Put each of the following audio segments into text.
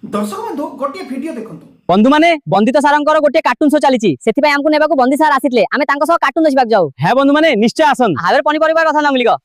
दर्शक बंधु गोटे वीडियो देखंतु बंधु माने बंदित सारंकर गोटे कार्टून शो चलीची सेति हमकु नेबाकू बंदी सार आसीतले आमे तांको सह कार्टून देखिबाक जाऊ हे बंधु माने निश्चय आसन हाबेर पनिपरिबा कथा ना मिलिगो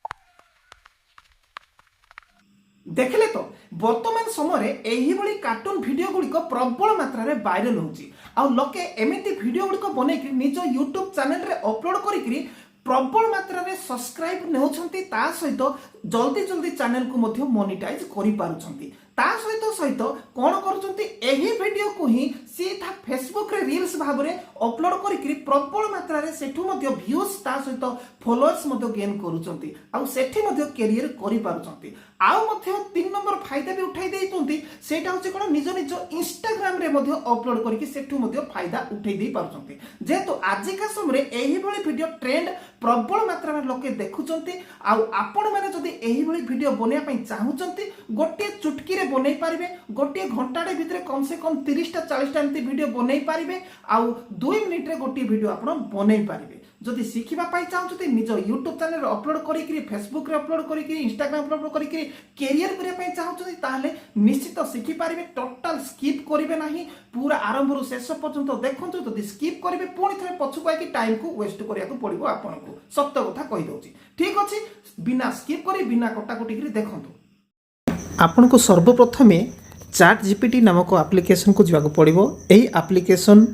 देखले तो वर्तमान समय एही बड़ी कार्टून वीडियो गुड़िक प्रबल मात्रा रे वायरल होउची आ लोके एमिति वीडियो गुड़िक बनै कि निज YouTube चैनल रे अपलोड करी कि प्रबल मात्रा रे सब्सक्राइब नेउछंती ता सहित जल्दी जल्दी चैनल को मध्य मोनेटाइज करि पारुछंती ता सहित कोन करूछंती एही वीडियो को ही सीधा फेसबुक रे रील्स भाव रे अपलोड करी कि प्रबल मात्रा रे सेठु मध्य व्यूज ता सहित फॉलोअर्स मध्य गेन करूछंती आ सेठी मध्य करियर करि पारुछंती आउ मध्य 3 नंबर फायदा भी उठाई देइतंती सेटा होची कोन निज निज इंस्टाग्राम रे मध्य अपलोड करी कि सेठु मध्य फायदा उठाई देइ पारुछंती जेतो आजिका समय रे एही भली वीडियो ट्रेंड प्रबल मात्रा में लोके देखुचंती आउ आपण माने जदी एही भली वीडियो बनिया पई चाहुचंती गोटे चुटकी रे बनै पारिबे गोटे घंटाडे भितरे कम से कम 30 टा 40 टा एंती वीडियो बनै पारिबे आउ 2 मिनिट रे गोटे वीडियो आपण बनै पारिबे जदि शिखिबा पाई चाहुचंती निज YouTube चैनल रे अपलोड करी कि फेसबुक रे अपलोड करी कि इंस्टाग्राम रे अपलोड करी कि कैरियर करिया पई चाहुचंती ताले निश्चित शिखि पारिबे टोटल स्किप करिवे नाही पूरा आरंभ रु शेष पर्यंत देखंतु जदि स्किप करिवे पुणी थरे पछु पाई कि टाइम को वेस्ट करिया को पड़िबो आपनको सत्य कथा कहि दउची ठीक अछि बिना स्किप करी बिना कटाकटी करी देखंतु आपनको सर्वप्रथमे चैट जीपीटी नामक एप्लिकेशन को जाको पड़िबो एही एप्लिकेशन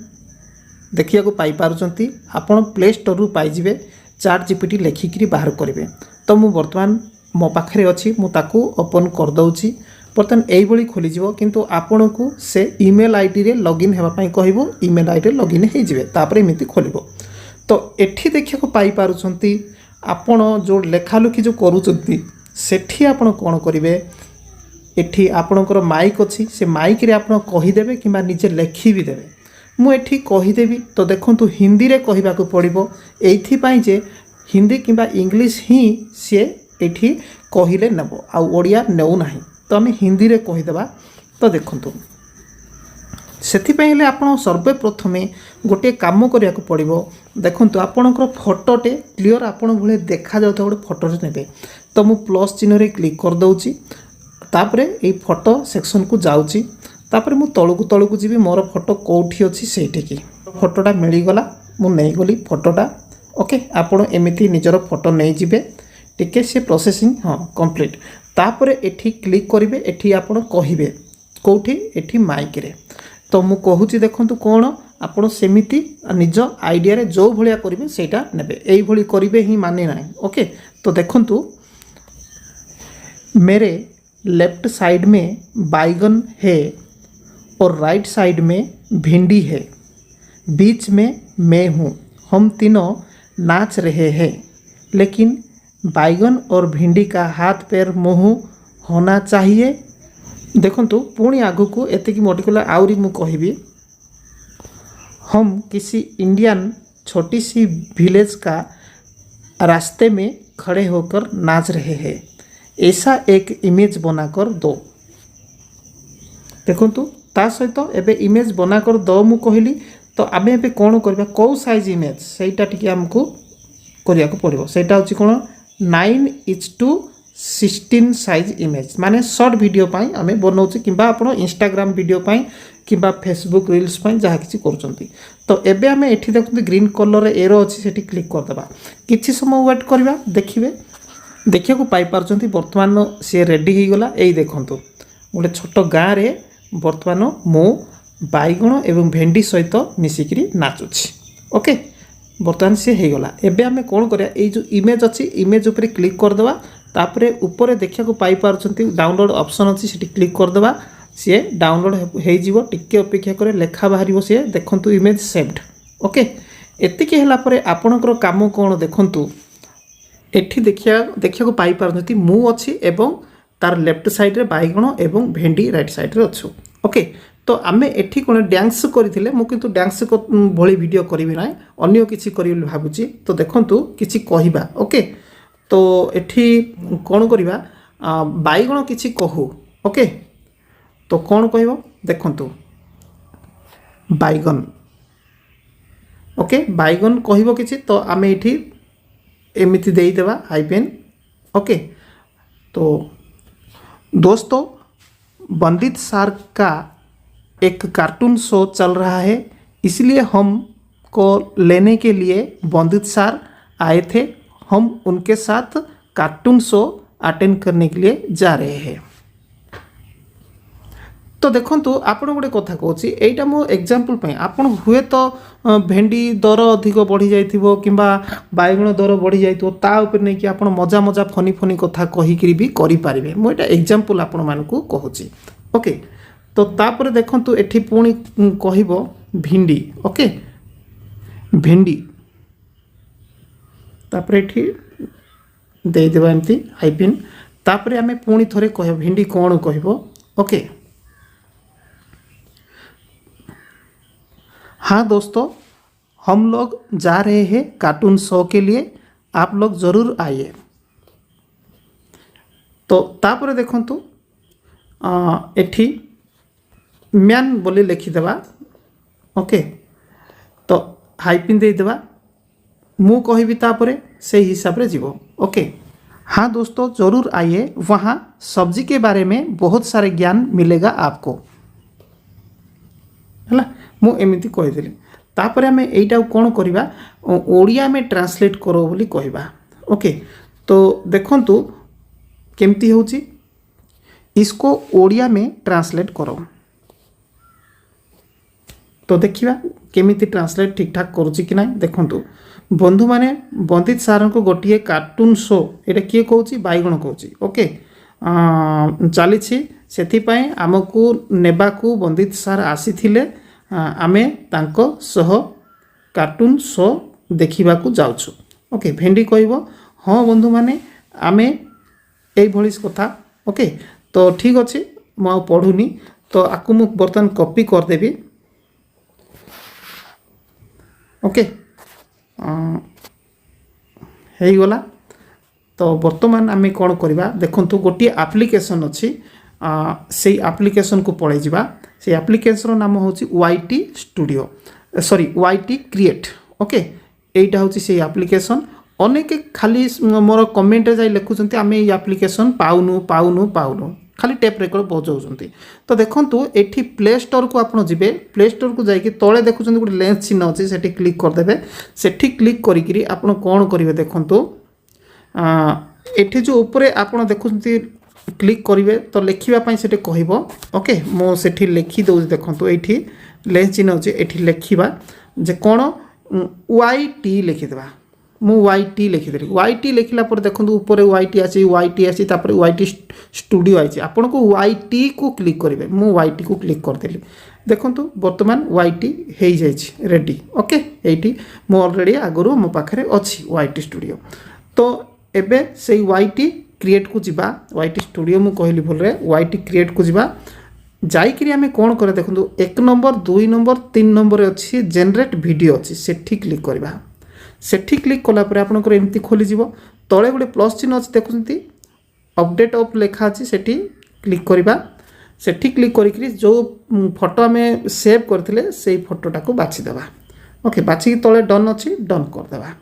देखिया को पाई पारुचंती आपण प्ले स्टोर रु पाई जिवे चैट जीपीटी लेखिकरी बाहर करिवे तो मु वर्तमान मो पाखरे अछि मु ताकू ओपन कर दउची बर्तन एई भली खोली जिवो किंतु आपण को से ईमेल आईडी रे लॉगिन हेबा पई कहइबो ईमेल आईडी रे लॉगिन हे जिवे तापर एमिति खोलिबो तो एठी देखिया को पाई पारुचंती आपण जो लेखा लुखी जो करूचंती सेठी आपण कोन करिवे एठी आपणकर माइक अछि से माइक रे आपण कहि देबे किबा निजे लेखि भी देबे मु एठी कहि देबी तो देखंतु हिंदी रे कहिबा को पड़िबो एथि पई जे हिंदी किबा इंग्लिश ही से एठी कहिले नेबो आ ओडिया नेउ नाही तो हम हिंदी रे कहि देबा तो देखंतु सेथि पई ले आपण सर्वप्रथमे गोटे काम करिया को पड़िबो देखंतु आपणकर फोटोटे क्लियर आपण भले देखा जाउता गोटे फोटो नेबे तो मु प्लस चिन्ह रे क्लिक कर दउची तापरे ए फोटो सेक्शन को जाउची तापरे मु तळकु जीवी मोर फोटो कोठी अछि सेठी की फोटोटा मिली गला मु नै गली फोटोटा ओके आपण एमिति निजर फोटो नै जिवे टिके से प्रोसेसिंग हां कंप्लीट तापरे एठी क्लिक करिवे एठी आपण कहिवे कोठी एठी माइक रे तो मु कहूची देखंतु कोन आपण सेमिति निज आइडिया रे जो भलिया करिवे सेटा नेबे एई भली करिवे ही माने नाही ओके तो देखंतु मेरे लेफ्ट साइड में बैगन है और राइट साइड में भिंडी है बीच में मैं हूँ हम तीनों नाच रहे हैं लेकिन बैगन और भिंडी का हाथ पैर मुँह होना चाहिए देखंतु पुणी आगु को एतिकी मोटिकुलर आउरी मु कहबी हम किसी इंडियन छोटी सी विलेज का रास्ते में खड़े होकर नाच रहे हैं ऐसा एक इमेज बनाकर दो देखंतु ता सहित एबे इमेज बनाकर दो मु कहली तो आमे एबे कोन करबा को साइज इमेज सेटा टिके हमकु करिया को पड़िबो सेटा होची कोन 9:16 साइज इमेज माने शॉर्ट वीडियो पाई आमे बनौची किबा आपण इंस्टाग्राम वीडियो पाई किबा फेसबुक रील्स पाई जहा किछि करचंती तो एबे आमे एठी देखंतु ग्रीन कलर रे एरो अछि सेठी क्लिक कर देबा किछि समय वेट करबा देखिबे देखिया को पाई पारचंती वर्तमान से रेडी ही गला एई देखंतु गोटे छोट गाँ रे वर्तमान मो बैगण एवं भेंडी सहित मिसिकरी नाचुछि ओके वर्तमान से हे गला एबे हमें कोन करिया एई जो इमेज अछि इमेज ऊपर क्लिक कर देबा तापरे ऊपर देखिया को पाई पारचंती डाउनलोड ऑप्शन अछि सेठी क्लिक कर देबा से डाउनलोड हे जिवो टिके अपेक्षा करे लेखा बाहरिवो से देखंतु इमेज सेव्ड ओके एतिके हला परे आपनकर काम कोन देखंतु एठी देखिया को पाई पारनती मु अछि एवं तार लेफ्ट साइड रे बैगण एवं भेंडी राइट साइड रे अछु ओके तो आमे एठी कोन डांस करिथिले मु किंतु डांस को भली वीडियो करिवि नै अन्य किछि करिवि भाबुची तो देखंतु किछि कहिबा ओके तो एठी कोन करिबा बैगण किछि कहू ओके तो कोन कहबो देखंतु बैगण ओके बैगण कहबो किछि तो आमे एठी एमिति दे देवा हाइपेन ओके तो दोस्तों बंदित सार का एक कार्टून शो चल रहा है, इसलिए हमको लेने के लिए बंदित सर आए थे। हम उनके साथ कार्टून शो अटेंड करने के लिए जा रहे हैं। तो देखो आपण गोटे कथा कहूँ यहीटा मो एग्जांपल पे आपण हुए तो भेंडी दर अधिक बढ़ी जाइथिबो किंबा बाइगण दर बढ़ी जाइथिबो ता ऊपर नहीं कि आपण मजा मजा फनी फनी कथा कहिकरी भी करि पारिबे। मो एटा एग्जांपल आपण मानकू कहूची। ओके, तो तापर देखंतु एठी पुणी कहिबो भिंडी। ओके, भेंडी तापर एठी दे देबा एमती हाइपिन। तापर आमे पुणी थरे कहबो भिंडी कोन कहबो। ओके, हाँ दोस्तों, हम लोग जा रहे हैं कार्टून शो के लिए, आप लोग ज़रूर आइए। तो तापर देखंतु एठी म्यान बोली लिखिदेवा। ओके, तो हाइपिन दे देवा, मु कहबी तापरे से हिसाब रे जीवो। ओके, हाँ दोस्तों ज़रूर आइए, वहाँ सब्जी के बारे में बहुत सारे ज्ञान मिलेगा आपको। है मु एमती कहीदेली। तापर आम यहीटा कौन करवा ओडिया में ट्रांसलेट करो बोली कहवा। ओके, तो देखंतु केमती होची, इसको ओडिया में ट्रांसलेट करो। तो देखिबा केमिति ट्रांसलेट ठीक ठाक करूची कि नहीं। देखंतु बंधु माने बंदित सार को गोटे कार्टून शो एटा किए कहूची बाइगण कहूची। ओके, चली से आमको नेबाकू बंदित सार आसीथिले, आमे तांको सह कार्टून शो देखिबाकू जाउछु। ओके, भेंडी कहबो हाँ बंधु माने आमे एई भलिस कथा। ओके, तो ठीक अछि मु पढ़ुनी, तो आकु मु बर्तन कॉपी कर देबी। ओके, हे गला। तो बर्तमान आमे कोन करबा देखंतु गोटे एप्लिकेशन अछि, से एप्लिकेशन को पळै जिबा। से एप्लिकेशन नाम होची YT studio, sorry YT create. Okay, एटा होची से एप्लिकेशन। अनेक खाली मोर कमेंट जाई लिखुचंती आमे ए एप्लिकेशन पाउनु पाउनु पाउनु, खाली टेप रेकर्ड बजाउचंती। तो देखंतु एठी प्ले स्टोर को आपण जिबे, प्ले स्टोर को जाई कि तळे देखुचंती गोटे लेंस चिन्ह अछि, सेठी क्लिक कर देबे। सेठी क्लिक करी करी आपण कोन करिवे देखंतु एठी जो ऊपर आपण देखुचंती क्लिक करिवे तो लिखिबा पई सेठी कहइबो। ओके, मो सेठी लिखि दउ। देखंतु एठी लेंस चिन्ह अछि, एठी लिखिबा जे कोन वाईटी लिखि देबा। मु वाईटी लिखि देली। वाईटी लिखिला पर देखंतु ऊपर वाईटी आसी तापर वाईटी स्टूडियो आइछि। आपण को वाईटी को क्लिक करिवे, मु वाईटी को क्लिक कर देली। देखंतु वर्तमान वाईटी हेइ जाइछि रेडी। ओके, एठी मो ऑलरेडी आगरो मो पाखरे अछि वाईटी स्टूडियो। तो एबे सेई वाईटी क्रिएट को जिबा। वाईटी स्टूडियो मु कहली भल रे, वाईटी क्रिएट को जिबा। जाइकरी आमे कोन करे देखंतु 1 नंबर 2 नंबर 3 नंबर अछि जनरेट वीडियो अछि, सेठी क्लिक करबा। सेठी क्लिक कला पर आपनकर एमती खोली जिवो। तळे गोटे प्लस चिन्ह अछि देखुंती, अपडेट ऑफ लेखा अछि, सेठी क्लिक करबा। सेठी क्लिक करिकरी जो फोटो आमे सेव करथिले सेई फोटोटा को बाछि देबा। ओके, बाछि कि तळे डन अछि, डन कर देबा।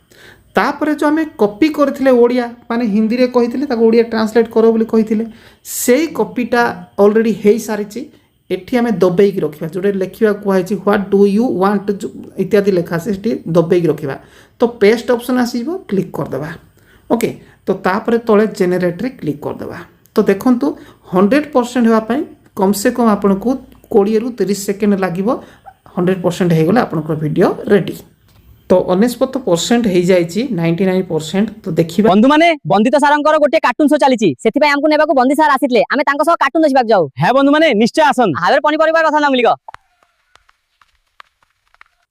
तापर जो आमे कॉपी करथिले ओडिया माने हिंदी रे कहिथिले ताको ओडिया ट्रांसलेट करो बोली कहिथिले, सेई कॉपीटा ऑलरेडी हेइ सारिछि। एठी आमे दबेइक रखिबा, जोडे लेखिबा कुहाइछि व्हाट डू यू वांट इत्यादि लेखा से सेठी दबेइक रखिबा। तो पेस्ट ऑप्शन आसीबो, क्लिक कर देबा। ओके, तो तापर तळे जेनरेट रे क्लिक कर देबा। तो देखंतु 100% हेबा पई कम से कम आपनको 20 रु 30 सेकेंड लागिबो। 100% हे गले आपनकर वीडियो रेडी। तो 99% हे जाइछि, 99%। तो देखिबा बंधु माने बंदित सारंकर गोटे कार्टून शो चलीछि, सेति पय हमकु नेबाकू बंदी सार आसीतले, आमे तांको सह कार्टून देखिबाक जाऊ। हे बंधु माने निश्चय आसन, हाबेर पनी परिवार कथा ना मिलिगो।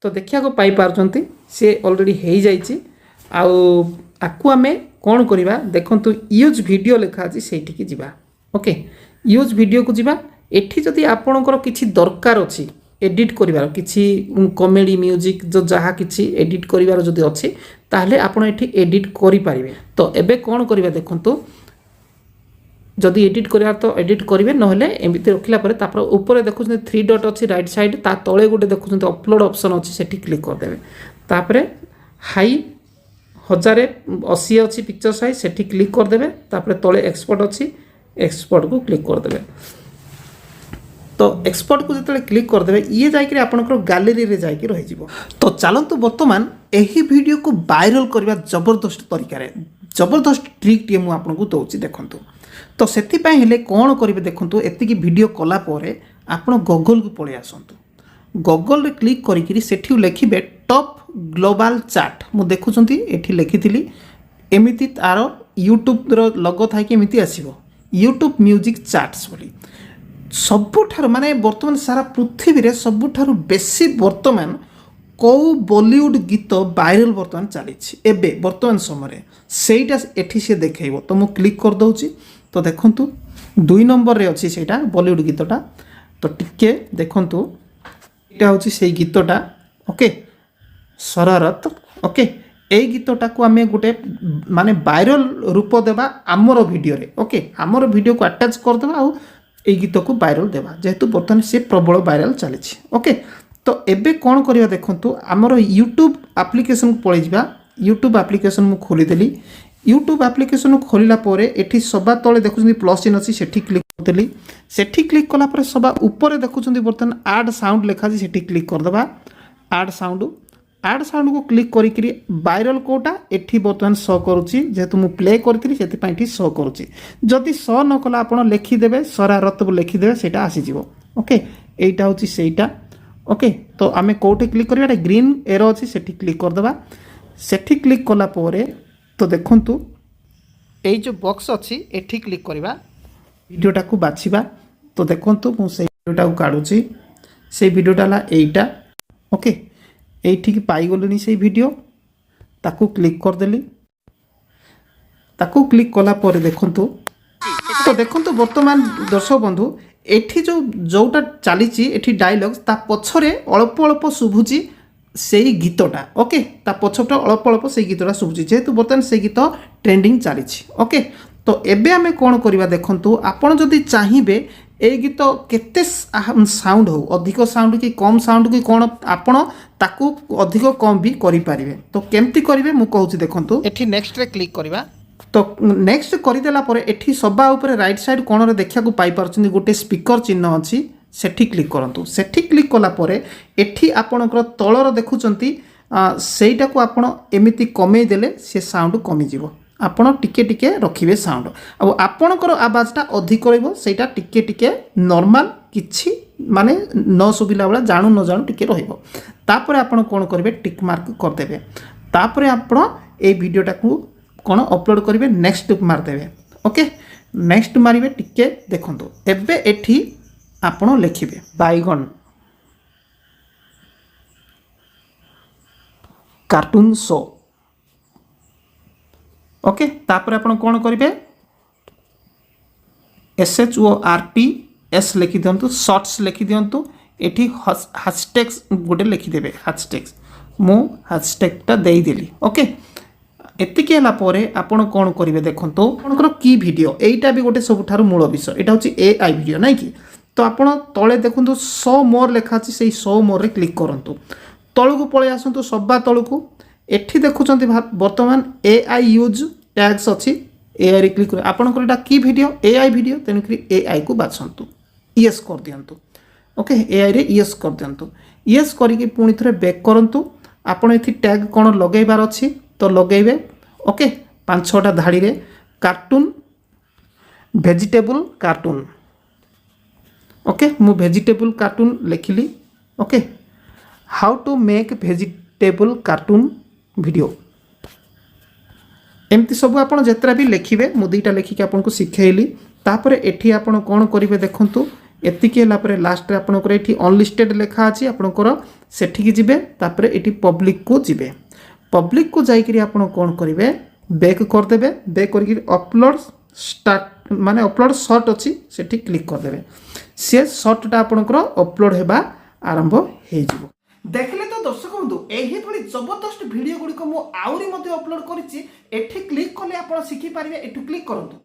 तो देखिया को पाई पारजंती से ऑलरेडी हे जाइछि। आउ आकु आमे कोन करिबा देखंतु यूज वीडियो लेखा अछि, सेठी की जिबा। ओके, यूज वीडियो को जिबा। एठी जदि आपनकर किछि दरकार अछि एडिट करिवार, किछि कॉमेडी म्यूजिक जो जहा किछि एडिट करिवार जदि अछि ताहले आपण एठी एडिट करि पारिबे। तो एबे कोन करिबा देखंतु, जदि एडिट करिवार तो एडिट करिवे, नहले एमिति रखिला परे तापर ऊपर देखुछन 3 डॉट अछि राइट साइड, ता तळे गोटे देखुछन अपलोड ऑप्शन अछि, सेठी क्लिक कर देबे। तापर हाई 1080 अछि पिक्चर साइज, सेठी क्लिक कर देबे। तापर तळे एक्सपोर्ट अछि, एक्सपोर्ट को क्लिक कर देबे। तो एक्सपोर्ट को जो क्लिक करदे ये जाकि आपंकर गैलेरी रे जाकि रही। तो चलतु बर्तमान यही वीडियो को वायरल करने जबरदस्त तरीका जबरदस्त ट्रिक टे मुझे आपको दूसरी देखूँ। तो से कौन करेंगे देखूँ एति वीडियो कलापर आप गूगल को पलि आसतु गूगल रे क्लिक करी सेठी लिखिबे टॉप ग्लोबल चार्ट मु देखुछंती एठी लिखिथिली एमिति तार यूट्यूब रो लोगो थाई कि एमिति आसीबो यूट्यूब म्यूजिक चार्ट्स बोली सबुठार माने वर्तमान सारा पृथ्वी रे सबुठार बेसी वर्तमान कौ बॉलीवुड गीत वायरल वर्तमान चली एबे वर्तमान समय सेटा एठी से देखैबो। तो मु क्लिक कर दउची तो देखंतु 2 नंबर रे अछि सेटा बॉलीवुड गीतटा। तो टिके देखंतु एटा होची से गीतटा ओके शरारत ओके এই গীতটাକୁ ଆମେ ଗୋଟେ ମାନେ ଭାଇରାଲ ରୂପ ଦେବା ଆମର ଭିଡ଼ିଓରେ ଓକେ ଆମର ଭିଡ଼ିଓକୁ ଆଟାଚ୍ କରିଦେବା ଆଉ এই ଗୀତକୁ ଭାଇରାଲ ଦେବା ଯେହେତୁ ବର୍ତ୍ତମାନ ସେ ପ୍ରବଳ ଭାଇରାଲ ଚାଲିଛି ଓକେ। ତ ଏବେ କ'ଣ କରିବା ଦେଖନ୍ତୁ ଆମର ୟୁଟ୍ୟୁବ୍ ଆପ୍ଲିକେସନକୁ ପଳେଇଯିବା। ୟୁଟ୍ୟୁବ୍ ଆପ୍ଲିକେସନ ମୁଁ ଖୋଲିଦେଲି यूट्यूब आप्लिकेसन खोलला एठी सभा तले देखुछंती प्लस चिन्ह अछि सेठी क्लिक करदेली सेठी क्लिक कला पर सभा ऊपर देखुछंती बर्तन ऐड साउंड लेखा अछि सेठी क्लिक कर देबा ऐड साउंड को क्लिक करी वायरल कोटा एठी बर्तन शो करूची जेतु मु प्ले करथि सेति पाइठी शो करूची जदि शो न कला आपण लिखि देबे शरारत लिखि देबे सेटा आसी जिवो ओके एटा होची सेटा ओके। तो आमे कोठे क्लिक करिया ग्रीन एरो अछि सेठी क्लिक कर देबा सेठी क्लिक कला परे तो देखंतु ए जो बॉक्स अच्छी एठी क्लिक करवा वीडियोटा को बाछिबा। तो देखंतु मु से वीडियोटा को काढुची से वीडियोटा ला एटा ओके एठी की पाई गलनी से वीडियो ताकू क्लिक कर देली ताकू क्लिक कला परे देखंतु तो देखंतु वर्तमान दर्शक बंधु एठी जो जोटा चलीची एठी डायलॉग्स ता पछरे अल्प अल्प शुभुची से गीतटा ओके ता पछपटा अल्प अल्प से गीतटा शुभुची जेहेतु बर्तमान से गीत ट्रेंडिंग चली ओके। तो एबे आमे कौन करवा देखंतु आपण जदि चाहिए ए गीत केते साउंड हो अधिक साउंड कि कम साउंड कि कौन आपण ताकू अधिक कम भी करि पारिबे। तो केमती करिवे मु कहूची देखंतु एठी नेक्स्ट रे क्लिक करवा। तो नेक्स्ट करदेला परे एठी सबा ऊपर राइट साइड कोण रे देखिया को पाई पारछन गोटे स्पीकर चिन्ह अछि सेठी क्लिक करंतु सेठी क्लिक कला परे एठी आपणकर तळर देखुचंती सेटा को आपण एमिति कमे देले से साउंड कमी जिवो आपण टिके टिके रखिबे साउंड आ आपणकर आवाजटा अधिक रहइबो सेटा टिके टिके नॉर्मल किछि माने न सुबिला वाला जानू न जानू टिके रहइबो। तापर आपण कोन करबे टिक मार्क कर देबे तापर आपण ए वीडियोटा को कोन अपलोड करिवे नेक्स्ट मार देबे ओके नेक्स्ट मारिबे टिके देखंतु एबे एठी आपण लिखिबे बैगन कार्टून शो ओके तापर आपण कोन करिवे SHORTS लिखि दियंतु शॉर्ट्स लिखि दियंतु एठी हैशटैग्स गोटे लिखि देबे हैशटैग्स मु हैशटैगटा देई देली ओके। एतिके हला परे आपण कोन करिवे देखंतु आपनकर की वीडियो एटा भी गोटे सबुठारु मूल विषय एटा होची AI वीडियो नै कि। तो आपण तले देखंतु 100 मोर लेखा अछि सेही 100 मोर रे क्लिक करंतु तळु को पळे आसंतु सबा तळु को एठी देखुचंती वर्तमान AI यूज टैग्स अछि AI रे क्लिक कर आपनकर एटा की वीडियो AI वीडियो तेनु करी AI को बाछंतु यस कर दियंतु ओके AI रे यस कर दियंतु यस करी कि पुनी थरे बैक करंतु आपण एथि टैग कोन लगेबार अछि तो लगेबे ओके 5-6टा धाड़ी रे कार्टून वेजिटेबल कार्टून ओके मु वेजिटेबल कार्टून लिखिली okay how to make vegetable cartoon video एमती सब आप जितना भी लिखे मु दुईटा लिखिकी आपको शिखेली तापर एठी आपण कौन करेंगे देखंतु एतिकी लास्ट रे आपनकर एठी अनलिस्टेड लेखा अछि आपनकर सेठी जिबे तापर एठी पब्लिक को जिबे पब्लिक को जाइकरी आपण कौन करेंगे बैक कर देबे बैक करके अपलोड स्टार्ट माने अपलोड शॉर्ट अछि सेठी क्लिक कर देबे से शॉर्टटा आपनकर अपलोड हेबा आरंभ हो जिवो। देखले तो दर्शक बंधु एही भली जबरदस्त वीडियो गुडी को मु आउरी मध्ये अपलोड करिछि एठी क्लिक करले आपण सिखि पारिबे एठु क्लिक करंतु।